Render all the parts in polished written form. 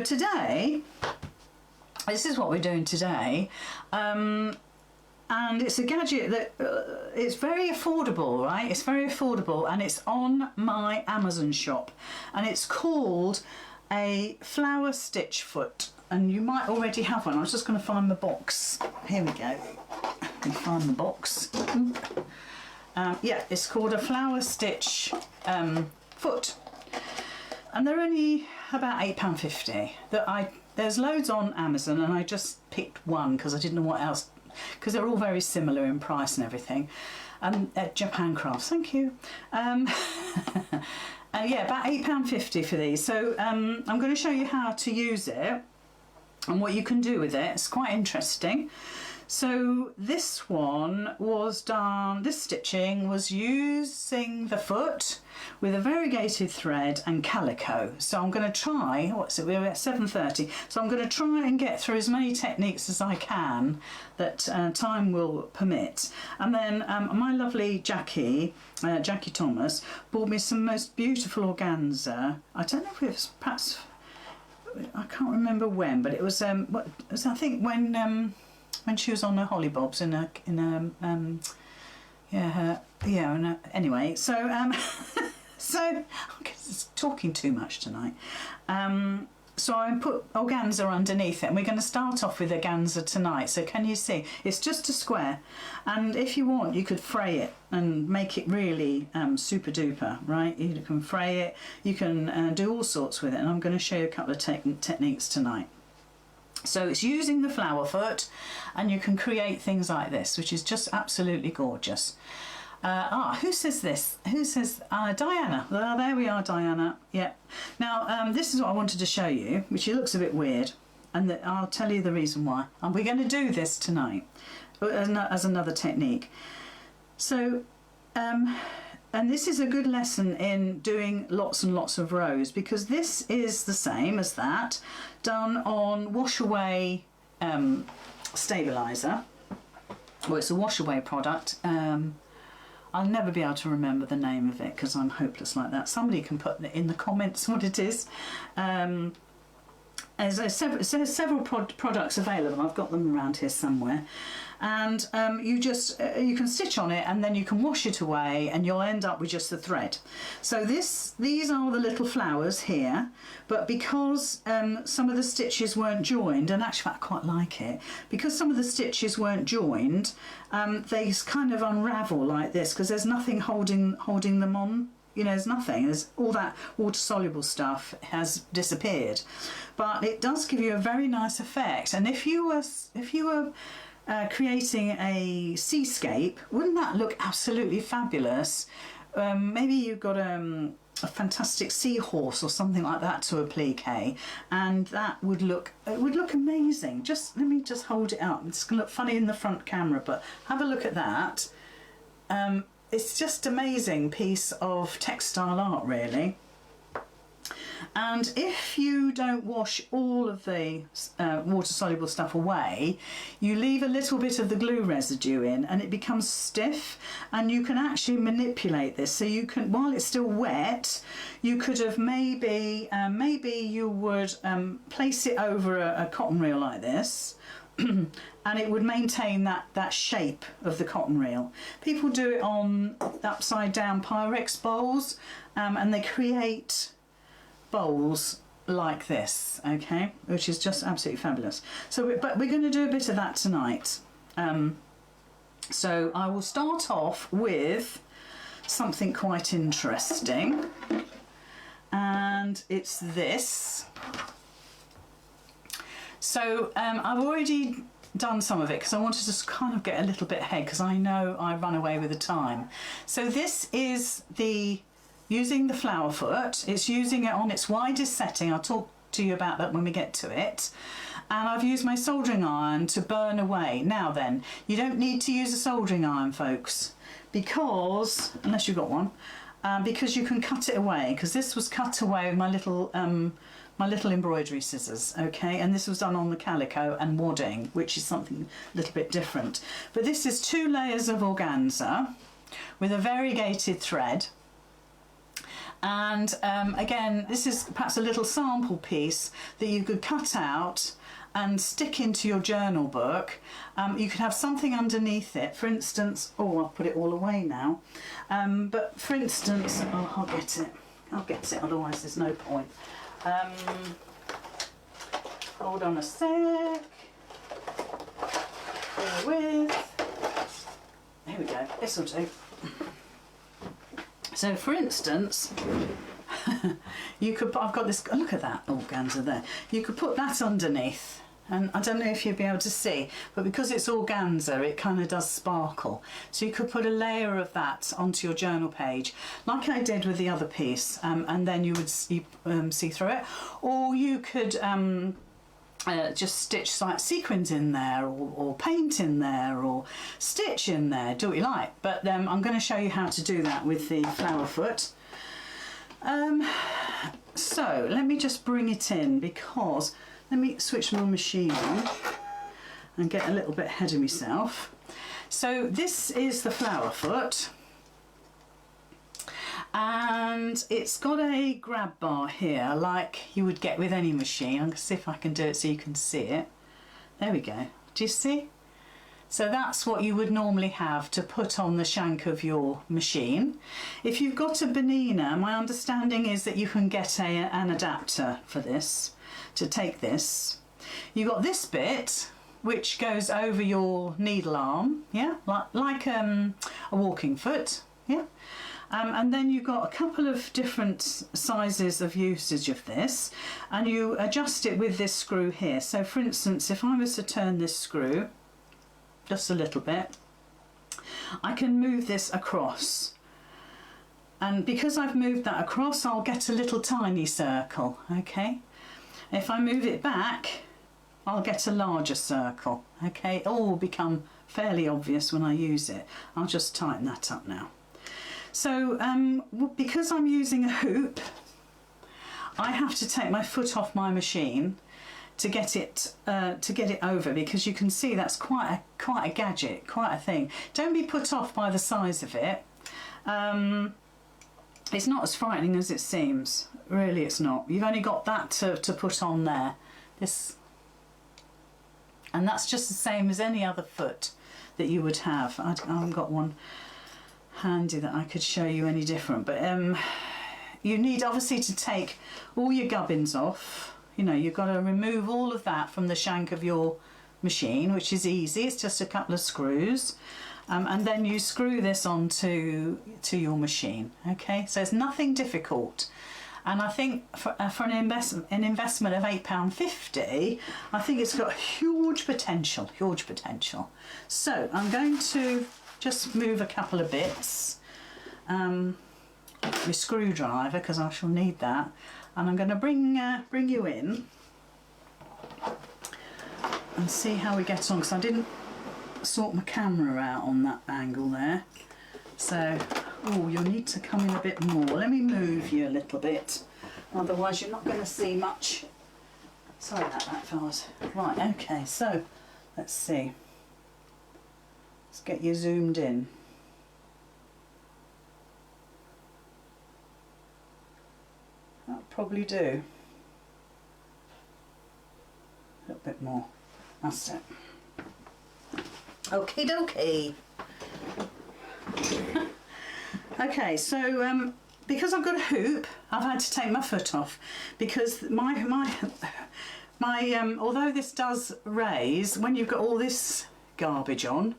today, this is what we're doing today. And it's a gadget that it's very affordable, right? It's very affordable, and it's on my Amazon shop, and it's called a flower stitch foot, and you might already have one. I was just going to find the box. Here we go. I can find the box. Yeah, it's called a flower stitch foot, and they're only about £8.50. There's loads on Amazon, and I just picked one because I didn't know what else, because they're all very similar in price and everything. At Japan Crafts, thank you. Yeah, about £8.50 for these. So I'm going to show you how to use it and what you can do with it. It's quite interesting. So this one was done, this stitching was using the foot with a variegated thread and calico. So I'm going to try, what's it, we're at 7:30, so I'm going to try and get through as many techniques as I can that time will permit. And then my lovely Jackie Thomas bought me some most beautiful organza. I don't know if it was perhaps, I can't remember when, but it was, I think when she was on her hollybobs anyway, so so I guess it's talking too much tonight. So I put organza underneath it, and we're going to start off with organza tonight. So can you see? It's just a square, and if you want, you could fray it and make it really super duper, right? You can fray it, you can do all sorts with it, and I'm going to show you a couple of techniques tonight. So it's using the flower foot, and you can create things like this, which is just absolutely gorgeous. Who says this? Who says Diana? Well, there we are, Diana. Yeah. Now this is what I wanted to show you, which it looks a bit weird, and I'll tell you the reason why. And we're going to do this tonight as another technique. So and this is a good lesson in doing lots and lots of rows, because this is the same as that, done on wash away stabilizer. Well, it's a wash away product. I'll never be able to remember the name of it because I'm hopeless like that. Somebody can put in the comments what it is. There's several products available. I've got them around here somewhere, and you can stitch on it, and then you can wash it away, and you'll end up with just the thread. So these are the little flowers here, but because some of the stitches weren't joined, and actually I quite like it because some of the stitches weren't joined, they kind of unravel like this because there's nothing holding them on. You know, there's nothing. There's all that water-soluble stuff has disappeared, but it does give you a very nice effect. And if you were creating a seascape, wouldn't that look absolutely fabulous? Maybe you've got a fantastic seahorse or something like that to applique, and that would look amazing. Let me just hold it up. It's going to look funny in the front camera, but have a look at that. It's just amazing piece of textile art, really. And if you don't wash all of the water-soluble stuff away, you leave a little bit of the glue residue in, and it becomes stiff, and you can actually manipulate this. So you can, while it's still wet, you could have maybe you would place it over a cotton reel like this, and it would maintain that shape of the cotton reel. People do it on upside down Pyrex bowls, and they create bowls like this, okay, which is just absolutely fabulous. So but we're going to do a bit of that tonight. So I will start off with something quite interesting, and it's this. So I've already done some of it because I wanted to kind of get a little bit ahead because I know I run away with the time. So this is using the flower foot. It's using it on its widest setting. I'll talk to you about that when we get to it. And I've used my soldering iron to burn away. Now then, you don't need to use a soldering iron, folks, because, unless you've got one, because you can cut it away, because this was cut away with my little embroidery scissors, okay, and this was done on the calico and wadding, which is something a little bit different. But this is 2 layers of organza with a variegated thread, And again, this is perhaps a little sample piece that you could cut out and stick into your journal book. You could have something underneath it, for instance. Oh, I'll put it all away now. But for instance, oh, I'll get it, otherwise there's no point. Hold on a sec. Bear with. Here we go, this'll do. So for instance, you could, I've got this, look at that organza there. You could put that underneath, and I don't know if you'll be able to see, but because it's organza, it kind of does sparkle. So you could put a layer of that onto your journal page, like I did with the other piece, and then you would see through it. Or you could just stitch like sequins in there, or paint in there, or stitch in there, do what you like. But I'm going to show you how to do that with the flower foot. So let me just bring it in, because let me switch my machine on and get a little bit ahead of myself. So this is the flower foot, and it's got a grab bar here like you would get with any machine. I'm going to see if I can do it so you can see it. There we go. Do you see? So that's what you would normally have to put on the shank of your machine. If you've got a Bernina, my understanding is that you can get an adapter for this, to take this. You've got this bit which goes over your needle arm, yeah, like a walking foot, yeah. And then you've got a couple of different sizes of usage of this, and you adjust it with this screw here. So for instance, if I was to turn this screw just a little bit, I can move this across, and because I've moved that across, I'll get a little tiny circle. Okay, if I move it back, I'll get a larger circle. Okay, it all will become fairly obvious when I use it. I'll just tighten that up now. So because I'm using a hoop, I have to take my foot off my machine to get it over, because you can see that's quite a gadget, quite a thing. Don't be put off by the size of it. It's not as frightening as it seems. Really, it's not. You've only got that to put on there. This, and that's just the same as any other foot that you would have. I haven't got one handy that I could show you any different, but you need obviously to take all your gubbins off. You know, you've got to remove all of that from the shank of your machine, which is easy. It's just a couple of screws, and then you screw this onto your machine. Okay, so it's nothing difficult, and I think for an investment of £8.50, I think it's got huge potential, huge potential. So I'm going to just move a couple of bits, my screwdriver, because I shall need that, and I'm going to bring you in and see how we get on, because I didn't sort my camera out on that angle there. So, oh, you'll need to come in a bit more. Let me move you a little bit, otherwise you're not going to see much. Sorry about that, fellas. Right, okay, so let's see. Let's get you zoomed in. That'll probably do. A little bit more. That's it. Okie dokie. Okay, so because I've got a hoop, I've had to take my foot off, because my although this does raise, when you've got all this garbage on,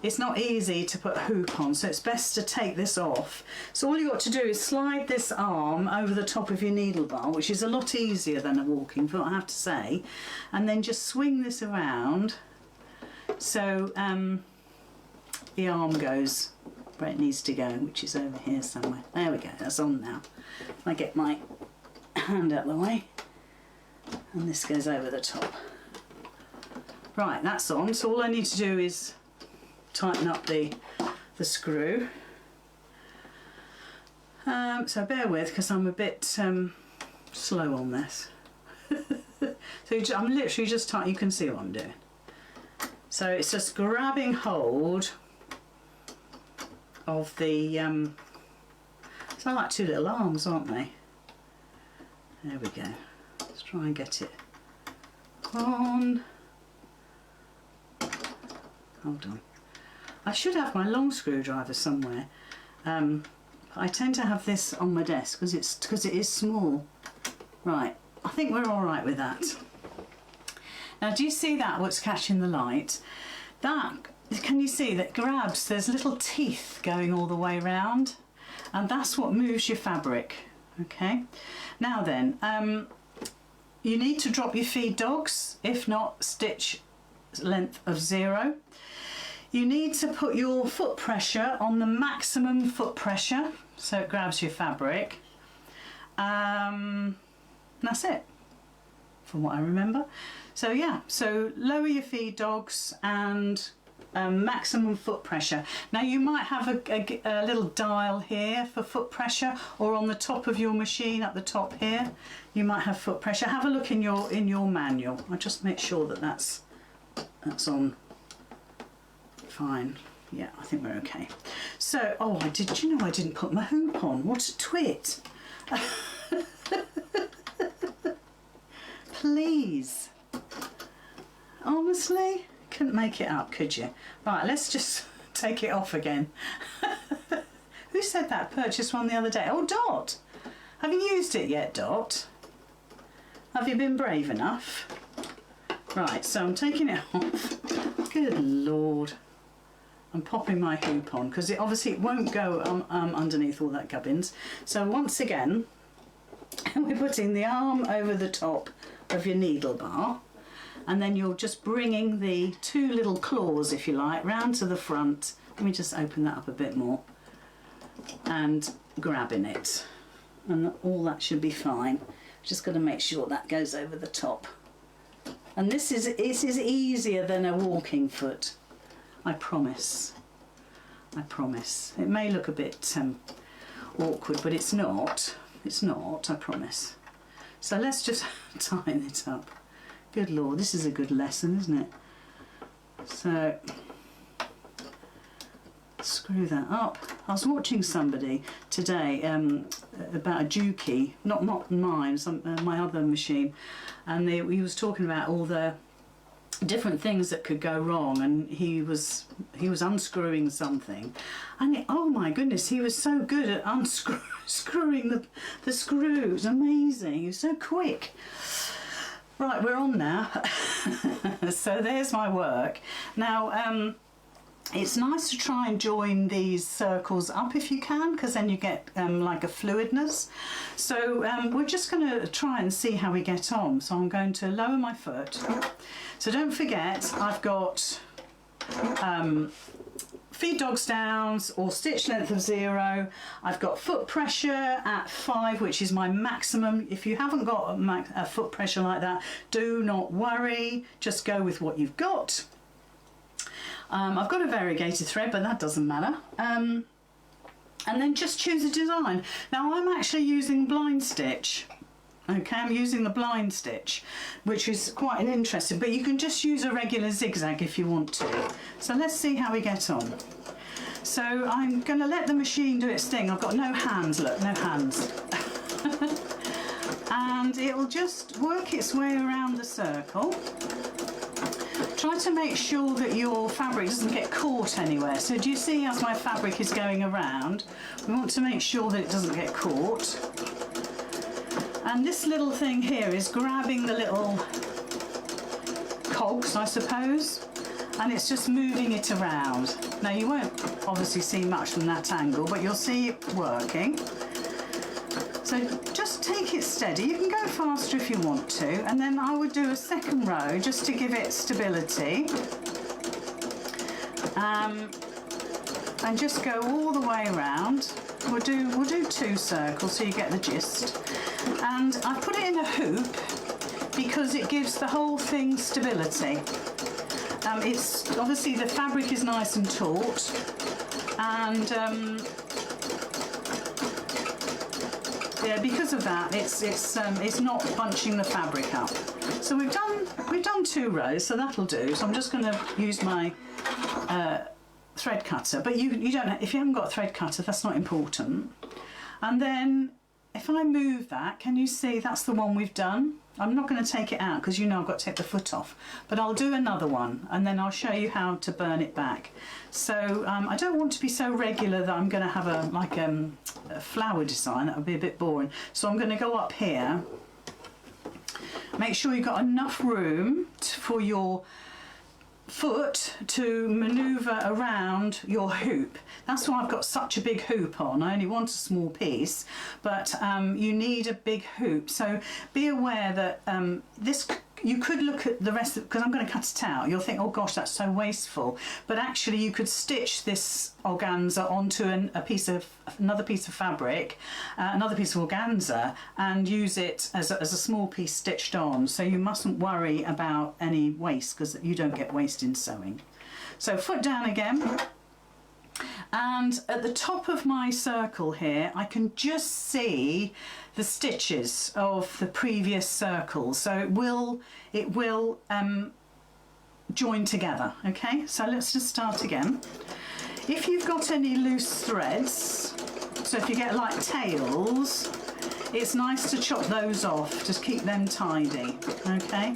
it's not easy to put a hoop on, so it's best to take this off. So all you've got to do is slide this arm over the top of your needle bar, which is a lot easier than a walking foot, I have to say, and then just swing this around so the arm goes where it needs to go, which is over here somewhere. There we go, that's on now. If I get my hand out of the way, and this goes over the top. Right, that's on, so all I need to do is tighten up the screw. So bear with, because I'm a bit slow on this. So I'm literally just tight. You can see what I'm doing. So it's just grabbing hold of the They're like two little arms, aren't they? There we go. Let's try and get it on. Hold on. I should have my long screwdriver somewhere. I tend to have this on my desk because it is small. Right, I think we're all right with that. Now, do you see that, what's catching the light? That, can you see that grabs, there's little teeth going all the way around, and that's what moves your fabric, okay? Now then, you need to drop your feed dogs, if not stitch length of 0. You need to put your foot pressure on the maximum foot pressure, so it grabs your fabric. That's it, from what I remember. So yeah, so lower your feed dogs and maximum foot pressure. Now you might have a little dial here for foot pressure, or on the top of your machine at the top here, you might have foot pressure. Have a look in your manual. I'll just make sure that that's on fine. Yeah, I think we're okay. So, oh, you know I didn't put my hoop on. What a twit. Please. Honestly, couldn't make it up, could you? Right, let's just take it off again. Who said that? Purchased one the other day. Oh, Dot. Have you used it yet, Dot? Have you been brave enough? Right, so I'm taking it off. Good Lord. I'm popping my hoop on because obviously it won't go underneath all that gubbins. So once again, we're putting the arm over the top of your needle bar, and then you're just bringing the two little claws, if you like, round to the front. Let me just open that up a bit more, and grabbing it, and all that should be fine. Just got to make sure that goes over the top. And this is easier than a walking foot. I promise. I promise. It may look a bit awkward, but it's not. It's not, I promise. So let's just tighten it up. Good Lord, this is a good lesson, isn't it? So, screw that up. I was watching somebody today about a Juki, not mine, my other machine, and he was talking about all the different things that could go wrong, and he was unscrewing something, and oh my goodness, he was so good at unscrewing the screws. Amazing. He was so quick. Right, we're on now. So there's my work. Now it's nice to try and join these circles up if you can, because then you get like a fluidness. So we're just going to try and see how we get on. So I'm going to lower my foot. So don't forget, I've got feed dogs down or stitch length of 0. I've got foot pressure at 5, which is my maximum. If you haven't got a foot pressure like that, do not worry. Just go with what you've got. I've got a variegated thread, but that doesn't matter. And then just choose a design. Now I'm actually using blind stitch. Okay, I'm using the blind stitch, which is quite an interesting, but you can just use a regular zigzag if you want to. So let's see how we get on. So I'm going to let the machine do its thing. I've got no hands, look, no hands. And it will just work its way around the circle. Try to make sure that your fabric doesn't get caught anywhere. So do you see as my fabric is going around? We want to make sure that it doesn't get caught. And this little thing here is grabbing the little cogs, I suppose, and it's just moving it around. Now you won't obviously see much from that angle, but you'll see it working. So just take it steady. You can go faster if you want to, and then I would do a second row just to give it stability. And just go all the way around. We'll do 2 circles so you get the gist. And I put it in a hoop because it gives the whole thing stability. It's obviously the fabric is nice and taut, and yeah, because of that, it's not bunching the fabric up. So we've done 2 rows, so that'll do. So I'm just going to use my thread cutter, but you don't. If you haven't got a thread cutter, that's not important. And then if I move that, can you see that's the one we've done? I'm not going to take it out because you know I've got to take the foot off, but I'll do another one and then I'll show you how to burn it back. So I don't want to be so regular that I'm going to have a flower design. That would be a bit boring. So I'm going to go up here. Make sure you've got enough room for your foot to manoeuvre around your hoop. That's why I've got such a big hoop on. I only want a small piece, but you need a big hoop. So be aware that this, you could look at the rest of, because I'm going to cut it out, you'll think, oh gosh, that's so wasteful. But actually you could stitch this organza onto another piece of fabric, another piece of organza, and use it as a small piece stitched on. So you mustn't worry about any waste, because you don't get waste in sewing. So foot down again. And at the top of my circle here, I can just see the stitches of the previous circle. So it will join together. Okay, so let's just start again. If you've got any loose threads, so if you get like tails, it's nice to chop those off, just keep them tidy. Okay,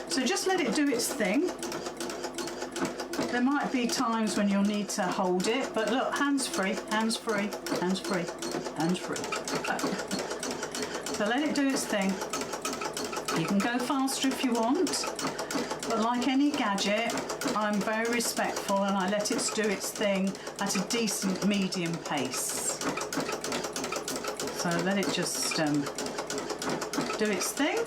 so just let it do its thing. There might be times when you'll need to hold it, but look, hands free, hands free, hands free, hands free. So let it do its thing. You can go faster if you want, but like any gadget, I'm very respectful and I let it do its thing at a decent medium pace. So let it just do its thing.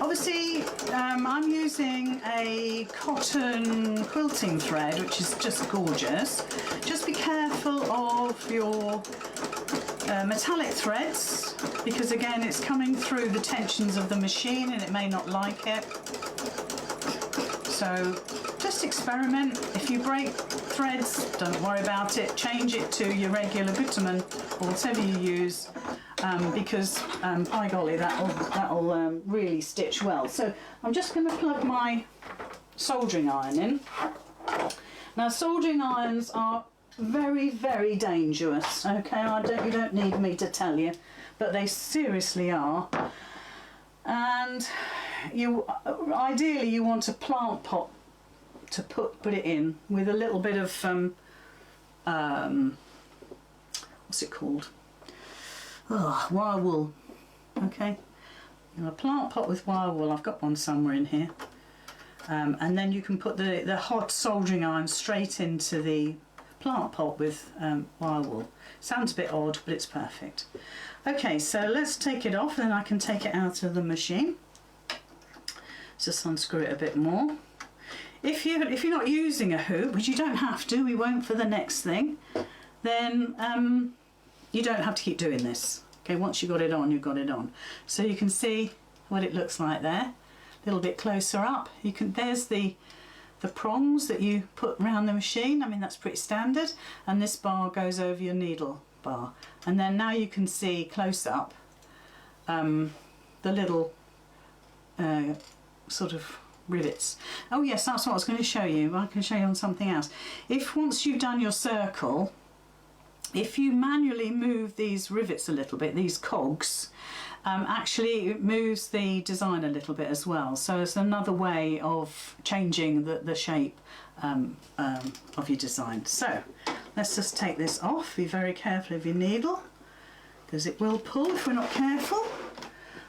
Obviously, I'm using a cotton quilting thread, which is just gorgeous. Just be careful of your metallic threads, because again, it's coming through the tensions of the machine and it may not like it. So just experiment. If you break threads, don't worry about it. Change it to your regular bitumen or whatever you use. Because by golly, that'll really stitch well. So I'm just going to plug my soldering iron in. Now soldering irons are very, very dangerous. Okay, you don't need me to tell you, but they seriously are. And ideally you want a plant pot to put it in with a little bit of what's it called? Oh, wire wool. Okay, a plant pot with wire wool. I've got one somewhere in here. And then you can put the hot soldering iron straight into the plant pot with wire wool. Sounds a bit odd, but it's perfect. Okay, so let's take it off, and then I can take it out of the machine. Just unscrew it a bit more. If you're not using a hoop, which you don't have to, we won't for the next thing, then you don't have to keep doing this. Okay, once you've got it on, you've got it on. So you can see what it looks like there. A little bit closer up. There's the prongs that you put around the machine. I mean, that's pretty standard. And this bar goes over your needle bar. And then now you can see close up the little sort of rivets. Oh yes, that's what I was going to show you. I can show you on something else. Once you've done your circle, if you manually move these rivets a little bit, these cogs, actually it moves the design a little bit as well. So it's another way of changing the shape of your design. So let's just take this off. Be very careful of your needle, because it will pull if we're not careful.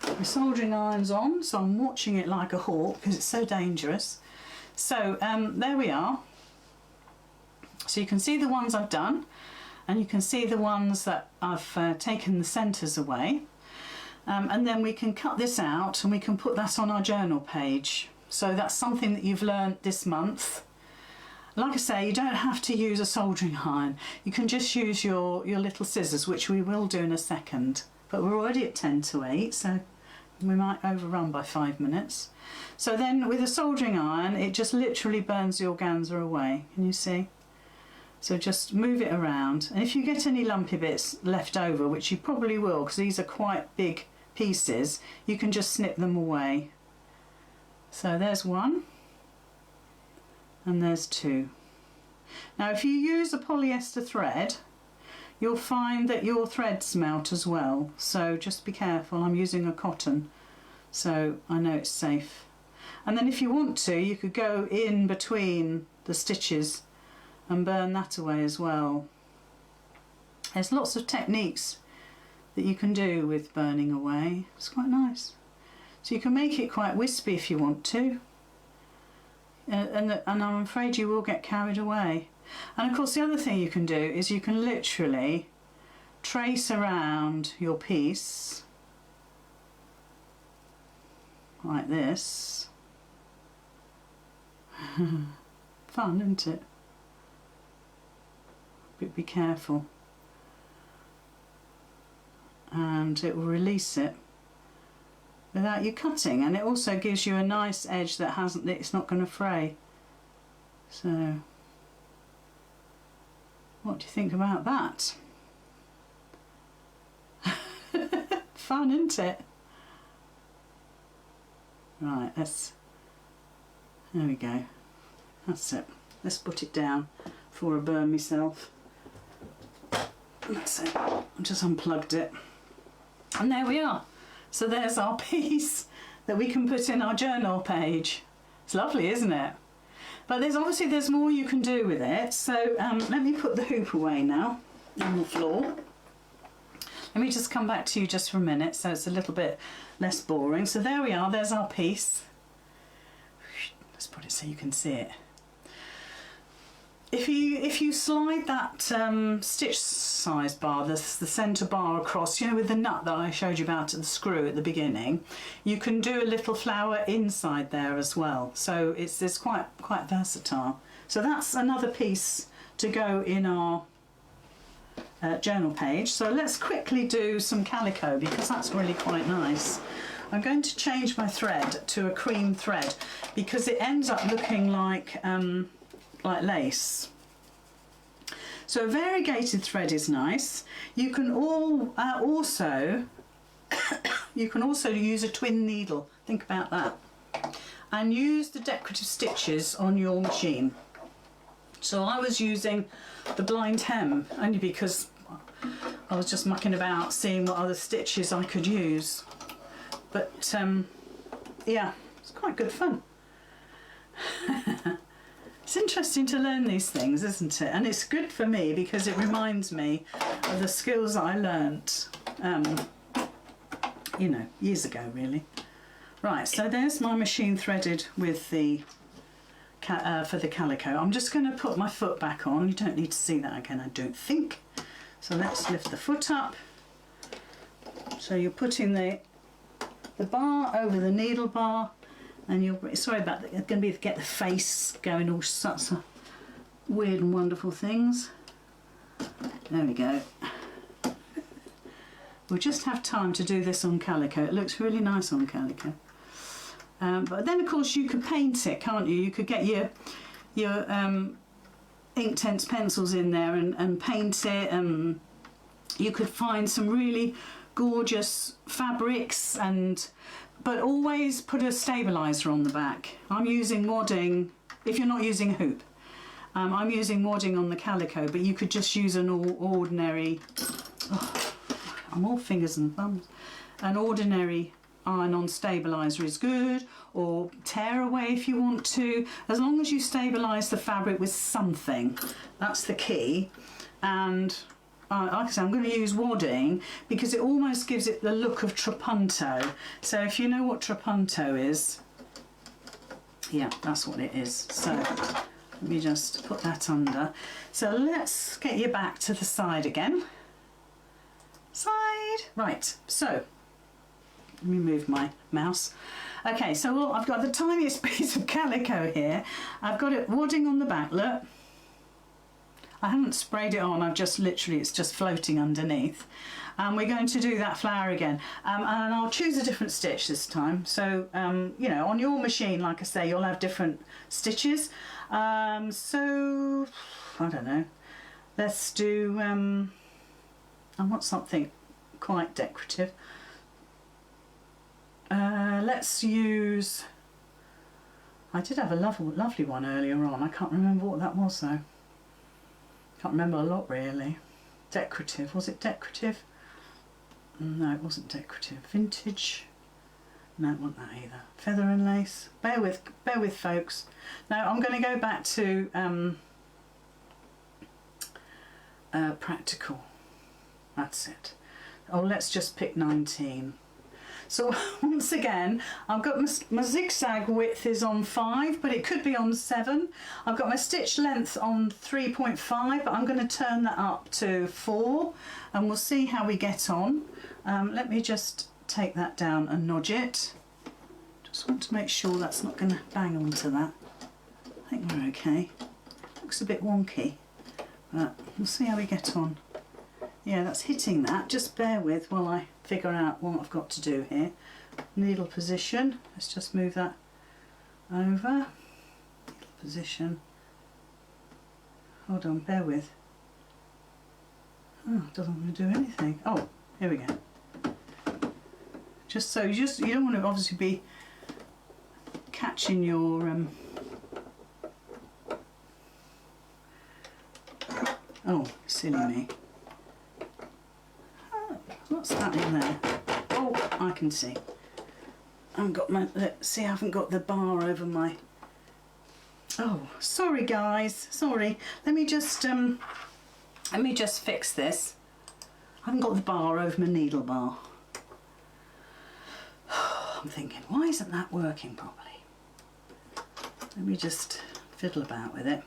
My soldering iron's on, so I'm watching it like a hawk because it's so dangerous. So there we are. So you can see the ones I've done, and you can see the ones that I've taken the centres away. And then we can cut this out and we can put that on our journal page. So that's something that you've learnt this month. Like I say, you don't have to use a soldering iron. You can just use your little scissors, which we will do in a second. But we're already at 10 to 8, so we might overrun by 5 minutes. So then with a soldering iron, it just literally burns the organza away. Can you see? So just move it around, and if you get any lumpy bits left over, which you probably will because these are quite big pieces, you can just snip them away. So there's one, and there's two. Now if you use a polyester thread, you'll find that your threads melt as well. So just be careful. I'm using a cotton, so I know it's safe. And then if you want to, you could go in between the stitches and burn that away as well. There's lots of techniques that you can do with burning away. It's quite nice. So you can make it quite wispy if you want to. And I'm afraid you will get carried away. And of course the other thing you can do is you can literally trace around your piece like this. Fun, isn't it? But be careful, and it will release it without you cutting, and it also gives you a nice edge that it's not going to fray. So what do you think about that? Fun, isn't it? Right, there we go. That's it. Let's put it down before I burn myself. That's it. I just unplugged it. And there we are. So there's our piece that we can put in our journal page. It's lovely, isn't it? But there's more you can do with it. So let me put the hoop away now on the floor. Let me just come back to you just for a minute so it's a little bit less boring. So there we are, there's our piece. Let's put it so you can see it. If you slide that stitch size bar, the centre bar across, you know, with the nut that I showed you about at the screw at the beginning, you can do a little flower inside there as well. So it's quite versatile. So that's another piece to go in our journal page. So let's quickly do some calico because that's really quite nice. I'm going to change my thread to a cream thread because it ends up looking like lace. So a variegated thread is nice. You can also use a twin needle. Think about that. And use the decorative stitches on your machine. So I was using the blind hem only because I was just mucking about seeing what other stitches I could use. But yeah, it's quite good fun. It's interesting to learn these things, isn't it? And it's good for me because it reminds me of the skills that I learnt, you know, years ago really. Right, so there's my machine threaded with the for the calico. I'm just going to put my foot back on. You don't need to see that again, I don't think. So let's lift the foot up. So you're putting the bar over the needle bar. And you're sorry about that. It's going to be get the face going, all sorts of weird and wonderful things. There we go. We'll just have time to do this on calico. It looks really nice on calico. But then of course you could paint it, can't you? You could get your Inktense pencils in there and paint it. And you could find some really gorgeous fabrics but always put a stabiliser on the back. I'm using wadding, if you're not using a hoop. I'm using wadding on the calico, but you could just use an ordinary, I'm all fingers and thumbs. An ordinary iron-on stabiliser is good, or tear away if you want to, as long as you stabilise the fabric with something. That's the key. And like I said, I'm going to use wadding because it almost gives it the look of trapunto. So if you know what trapunto is, yeah, that's what it is. So let me just put that under. So let's get you back to the side again. Side. Right, so let me move my mouse. Okay, so I've got the tiniest piece of calico here. I've got it wadding on the back, look. I haven't sprayed it on, I've just literally, it's just floating underneath. And we're going to do that flower again. And I'll choose a different stitch this time. So, you know, on your machine, like I say, you'll have different stitches. So, I don't know. Let's do, I want something quite decorative. Let's use, I did have a lovely one earlier on. I can't remember what that was though. Can't remember a lot really. decorative. Was it decorative? No, it wasn't decorative. Vintage. No, it wasn't that either. Feather and lace. Bear with folks. Now I'm going to go back to practical. That's it. Oh, let's just pick 19. So once again, I've got my zigzag width is on 5, but it could be on 7. I've got my stitch length on 3.5, but I'm going to turn that up to 4, and we'll see how we get on. Let me just take that down and nudge it. Just want to make sure that's not going to bang onto that. I think we're okay. Looks a bit wonky, but we'll see how we get on. Yeah, that's hitting that. Just bear with while I figure out what I've got to do here. Needle position. Let's just move that over. Needle position. Hold on, bear with. Oh, it doesn't want to do anything. Oh, here we go. Just so you don't want to obviously be catching your oh, silly me. What's that in there? Oh, I can see. I haven't got my. Let's see, I haven't got the bar over my. Oh, sorry guys. Sorry. Let me just fix this. I haven't got the bar over my needle bar. I'm thinking, why isn't that working properly? Let me just fiddle about with it.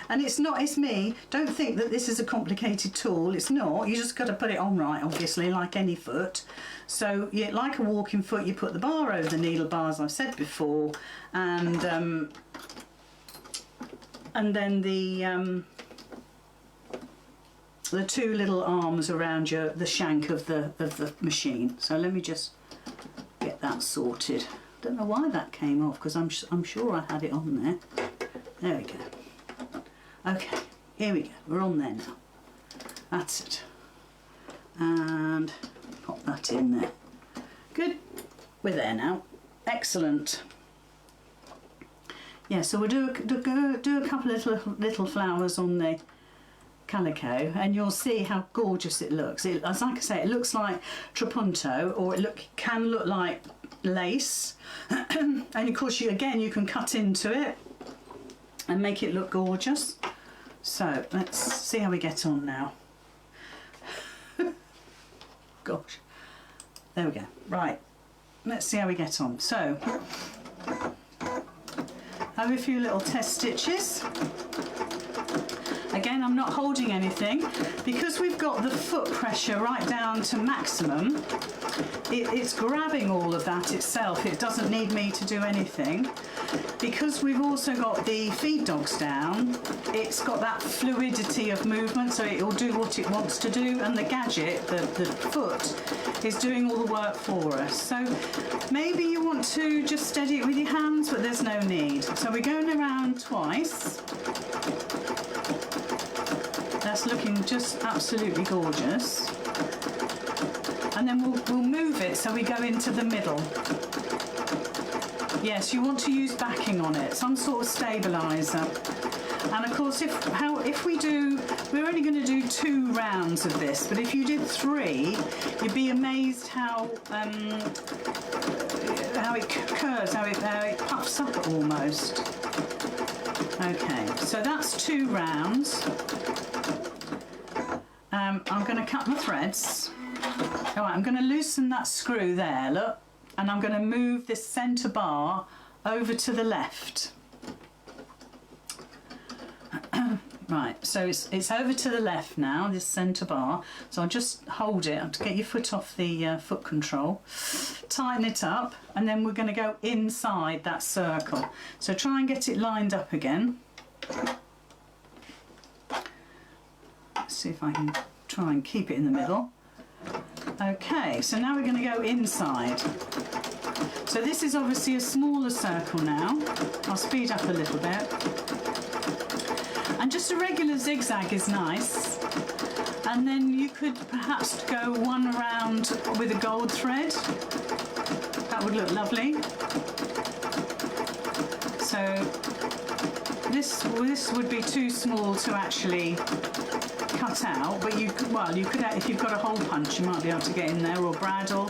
And it's me. Don't think that this is a complicated tool. It's not. You just got to put it on right, obviously, like any foot. So, yeah, like a walking foot, you put the bar over the needle bar, as I've said before, and then the two little arms around the shank of the machine. So let me just get that sorted. Don't know why that came off, because I'm sure I had it on there. There we go. Okay, here we go. We're on there now. That's it. And pop that in there. Good. We're there now. Excellent. Yeah, so we'll do a couple of little flowers on the calico, and you'll see how gorgeous it looks. As like I say, it looks like trapunto, or can look like lace. And of course, you can cut into it and make it look gorgeous. So let's see how we get on now. Gosh, there we go. Right, let's see how we get on. So have a few little test stitches. Again, I'm not holding anything because we've got the foot pressure right down to maximum. It's grabbing all of that itself. It doesn't need me to do anything. Because we've also got the feed dogs down, it's got that fluidity of movement, so it'll do what it wants to do, and the gadget, the foot, is doing all the work for us. So maybe you want to just steady it with your hands, but there's no need. So we're going around twice. That's looking just absolutely gorgeous. And then we'll move it so we go into the middle. Yes, you want to use backing on it, some sort of stabiliser. And of course, we're only going to do 2 rounds of this, but if you did 3, you'd be amazed how it curves, how it puffs up almost. Okay, so that's 2 rounds. I'm going to cut my threads. All right, I'm going to loosen that screw there, look, and I'm going to move this centre bar over to the left. Right, so it's over to the left now, this centre bar. So I'll just hold it to get your foot off the foot control. Tighten it up, and then we're going to go inside that circle. So try and get it lined up again. Let's see if I can try and keep it in the middle. Okay, so now we're going to go inside. So this is obviously a smaller circle now. I'll speed up a little bit. And just a regular zigzag is nice. And then you could perhaps go 1 round with a gold thread. That would look lovely. So this would be too small to actually cut out, but you could, well, you could, if you've got a hole punch, you might be able to get in there, or bradawl.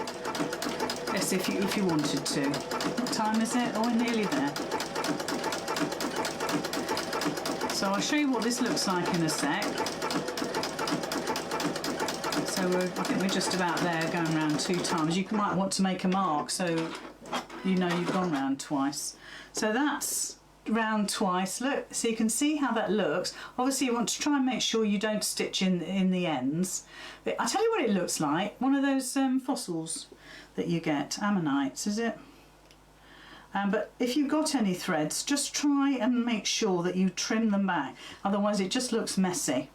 Yes, if you wanted to. What time is it? Oh, we're nearly there. So I'll show you what this looks like in a sec. So I think we're just about there, going round 2 times. You might want to make a mark so you know you've gone round twice. So that's round twice. Look, so you can see how that looks. Obviously you want to try and make sure you don't stitch in the ends. But I'll tell you what it looks like. One of those fossils that you get, ammonites, is it? But if you've got any threads, just try and make sure that you trim them back, otherwise it just looks messy.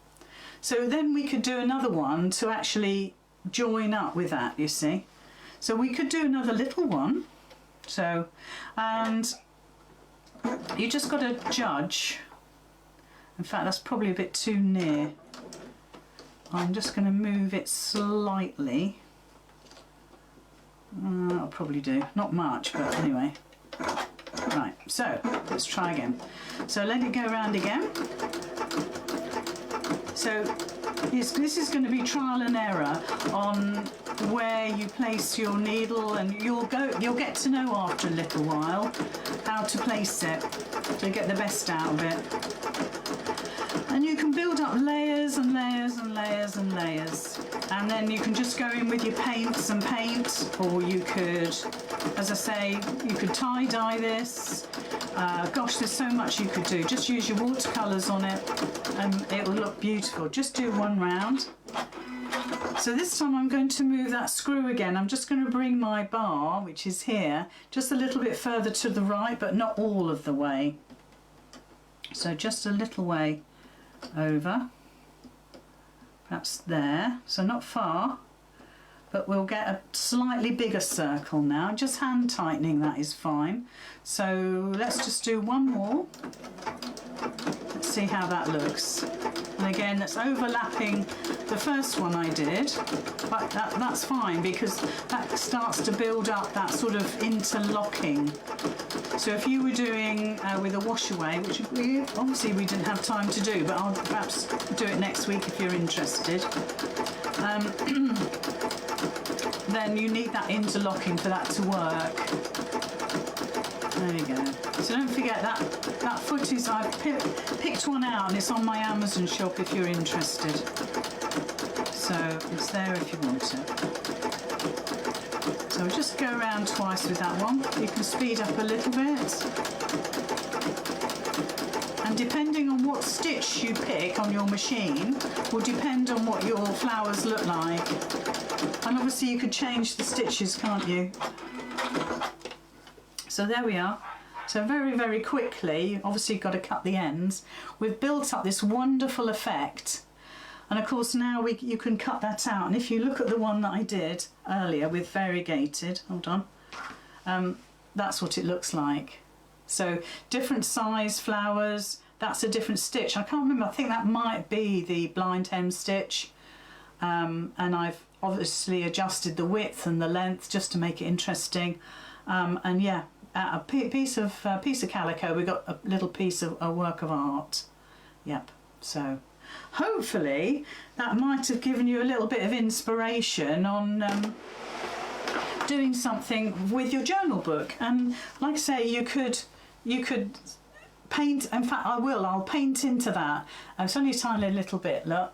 So then we could do another one to actually join up with that, you see. So we could do another little one. So, and you just got to judge. In fact, that's probably a bit too near. I'm just going to move it slightly. I'll probably do, not much, but anyway. Right, so let's try again. So let it go around again. So this is going to be trial and error on where you place your needle, and you'll get to know after a little while how to place it to get the best out of it. And you can build up layers and layers and layers and layers, and then you can just go in with your paints and paint, or you could, as I say, you could tie-dye this. Gosh, there's so much you could do. Just use your watercolours on it and it will look beautiful. Just do one round. So this time I'm going to move that screw again. I'm just going to bring my bar, which is here, just a little bit further to the right, but not all of the way. So just a little way over, perhaps there, so not far, but we'll get a slightly bigger circle now. Just hand tightening that is fine. So let's just do one more. Let's see how that looks. And again, that's overlapping the first one I did, but that's fine because that starts to build up that sort of interlocking. So if you were doing with a wash away, which obviously we didn't have time to do, but I'll perhaps do it next week if you're interested, then you need that interlocking for that to work. There you go. So don't forget that foot is, I've picked one out and it's on my Amazon shop if you're interested. So it's there if you want it. So just go around twice with that one. You can speed up a little bit. And depending on what stitch you pick on your machine will depend on what your flowers look like. And obviously you could change the stitches, can't you? So there we are. So very, very quickly, obviously you've got to cut the ends. We've built up this wonderful effect. And of course now you can cut that out. And if you look at the one that I did earlier with variegated, hold on, that's what it looks like. So different size flowers, that's a different stitch. I can't remember, I think that might be the blind hem stitch. And I've obviously adjusted the width and the length just to make it interesting. And yeah, a piece of calico, we got a little piece of a work of art. Yep. So hopefully that might have given you a little bit of inspiration on doing something with your journal book. And like I say, you could paint. In fact, I'll paint into that. It's only a tiny little bit. Look.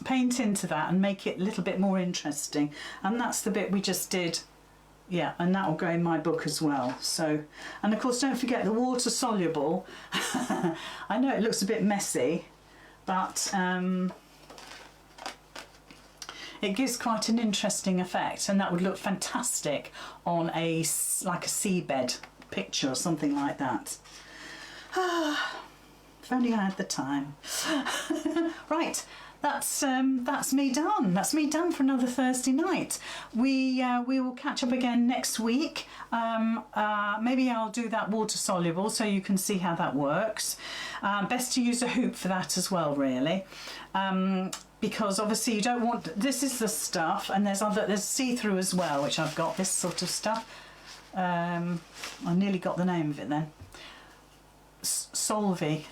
Paint into that and make it a little bit more interesting, and that's the bit we just did. Yeah, and that will go in my book as well. So, and of course don't forget the water soluble. I know it looks a bit messy, but it gives quite an interesting effect, and that would look fantastic on like a seabed picture or something like that. If only I had the time. Right. That's me done. That's me done for another Thursday night. We will catch up again next week. Maybe I'll do that water soluble so you can see how that works. Best to use a hoop for that as well, really, because obviously you don't want. This is the stuff, and there's see-through as well, which I've got this sort of stuff. I nearly got the name of it then. Solvi.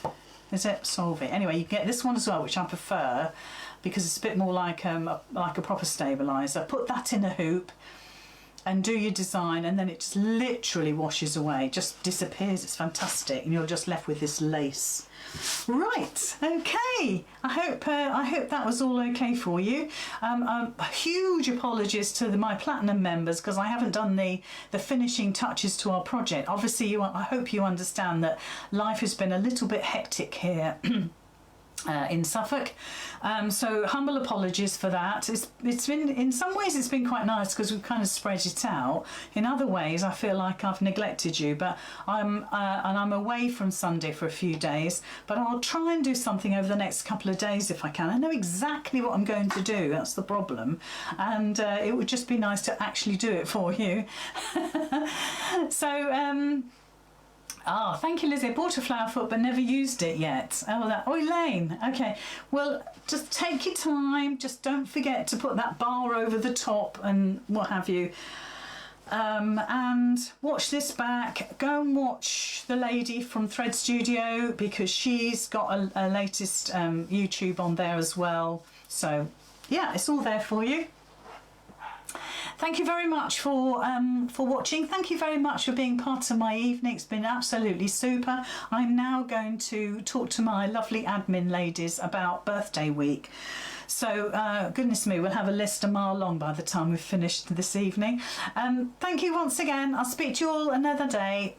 Is it Solvi? Anyway, you get this one as well, which I prefer. because it's a bit more like a proper stabiliser. Put that in a hoop and do your design, and then it just literally washes away, just disappears. It's fantastic, and you're just left with this lace. Right, okay, I hope that was all okay for you. Huge apologies to my platinum members, because I haven't done the finishing touches to our project. Obviously I hope you understand that life has been a little bit hectic here in Suffolk, so humble apologies for that. It's been, in some ways it's been quite nice because we've kind of spread it out. In other ways I feel like I've neglected you, but I'm away from Sunday for a few days, but I'll try and do something over the next couple of days if I can. I know exactly what I'm going to do, that's the problem, and it would just be nice to actually do it for you. So thank you, Lizzie. I bought a flower foot but never used it yet. Oh, Elaine. Okay, well, just take your time. Just don't forget to put that bar over the top and what have you. And watch this back. Go and watch the lady from Thread Studio, because she's got a latest YouTube on there as well. So yeah, it's all there for you. Thank you very much for watching. Thank you very much for being part of my evening. It's been absolutely super. I'm now going to talk to my lovely admin ladies about birthday week. So goodness me, we'll have a list a mile long by the time we've finished this evening. Thank you once again. I'll speak to you all another day.